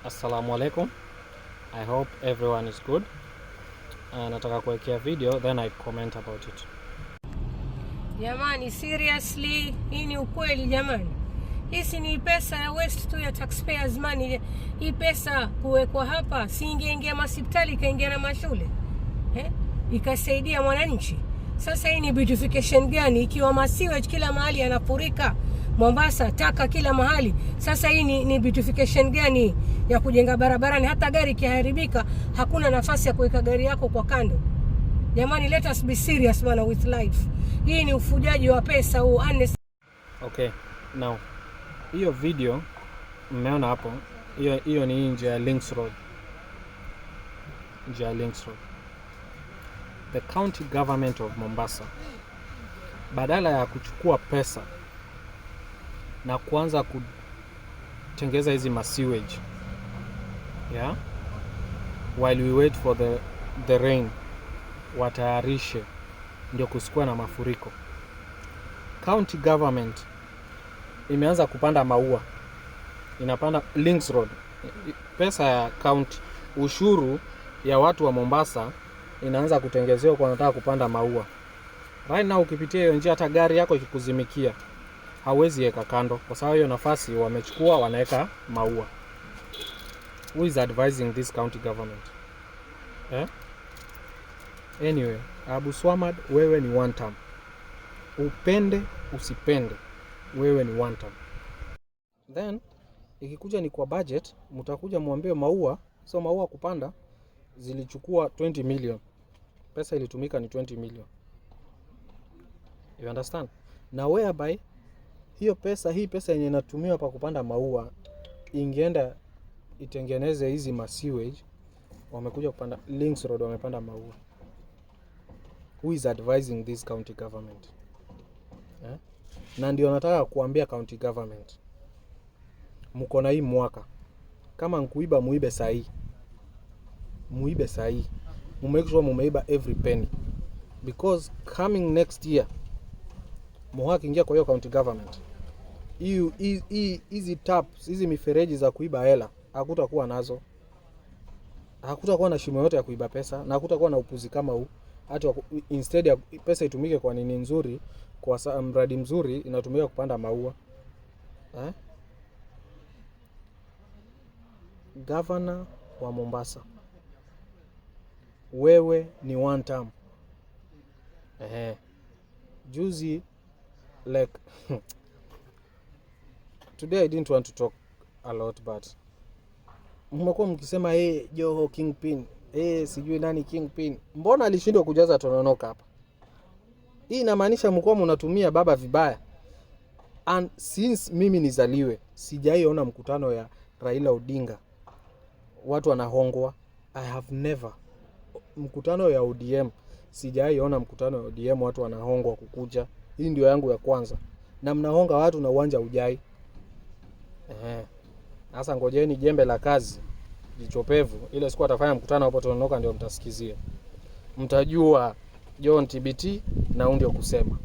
Assalamu alaikum. I hope everyone is good. Nataka kuwekea video then I comment about it. Jamani, seriously, hii ni ukweli jamani. Hii ni pesa ya waste tu ya taxpayers money. Hii pesa kuwekwa hapa si ingeingia hospitali, ikaingia na mashule. Ikasaidia mwananchi. Sasa hii ni beautification gani ikiwa masiwage kila mahali yanafurika? Mombasa taka kila mahali. Sasa hii ni beautification gani ya kujenga barabarani? Hata gari kiharibika hakuna nafasi ya kuweka gari yako kwa kando. Jamani, let us be serious bana with life. Hii ni ufujaji wa pesa huu. Okay, now hiyo video mmeona hapo, hiyo ni nje ya Links Road. Nje ya Links Road. The county government of Mombasa, badala ya kuchukua pesa na kuanza kutengeza hizi sewage, yeah, while we wait for the rain, watayarishe ndio kusikua na mafuriko. County government imeanza kupanda maua, inapanda Links Road. Pesa ya county, ushuru ya watu wa Mombasa inaanza kutengezewa kwa nataka kupanda maua. Right now ukipitia hiyo njia, hata gari yako ikikuzimikia hawezi weka kando, kwa sababu hiyo nafasi wamechukua wanaweka maua. Who is advising this county government? Anyway, Abu Swamad, wewe ni one term. Upende usipende, wewe ni one term. Then ikikuja ni kwa budget, mtakuja muambie maua, so maua kupanda zilichukua 20 million. Pesa ilitumika ni 20 million. You understand? Na whereby hii pesa yenye inatumiwa pa kupanda maua ingeenda itengeneze hizi sewage, wamekuja kupanda Links Road, wamepanda maua. Who is advising this county government? Na ndio nataka kuambia county government, mko na hii mwaka, kama nkuiba muibe sahi. Muibe sahi. Make sure mumeiba every penny, because coming next year Mohawk ingia kwa hiyo county government, hizi taps, hizi mifereji za kuiba hela hakutakuwa nazo. Hakutakuwa na shimo yote ya kuiba pesa, na hakutakuwa na upuzi kama huu. Hata instead ya pesa itumike kwa nini nzuri, kwa mradi mzuri, inatumika kupanda maua. Governor wa Mombasa, wewe ni one term. Juzi like today I didn't want to talk a lot, but mmekuwa mkisema Joho Kingpin, sijui nani Kingpin. Mbona alishindwa kujaza Tononoka hapa? Hii inamaanisha mko mnatumia baba vibaya. And since mimi nizaliwe sijaiona mkutano ya Raila Odinga watu wanahongwa. I have never. Mkutano ya ODM sijaiona mkutano ya ODM watu wanahongwa kukuja. Hii ndio yangu ya kwanza. Na mnahonga watu na uwanja ujai. Sasa ngojeni jembe la kazi jichopevu, ile siku atafanya mkutano hapo Tononoka ndio mtasikizia. Mtajua John TBT na ndio kusema.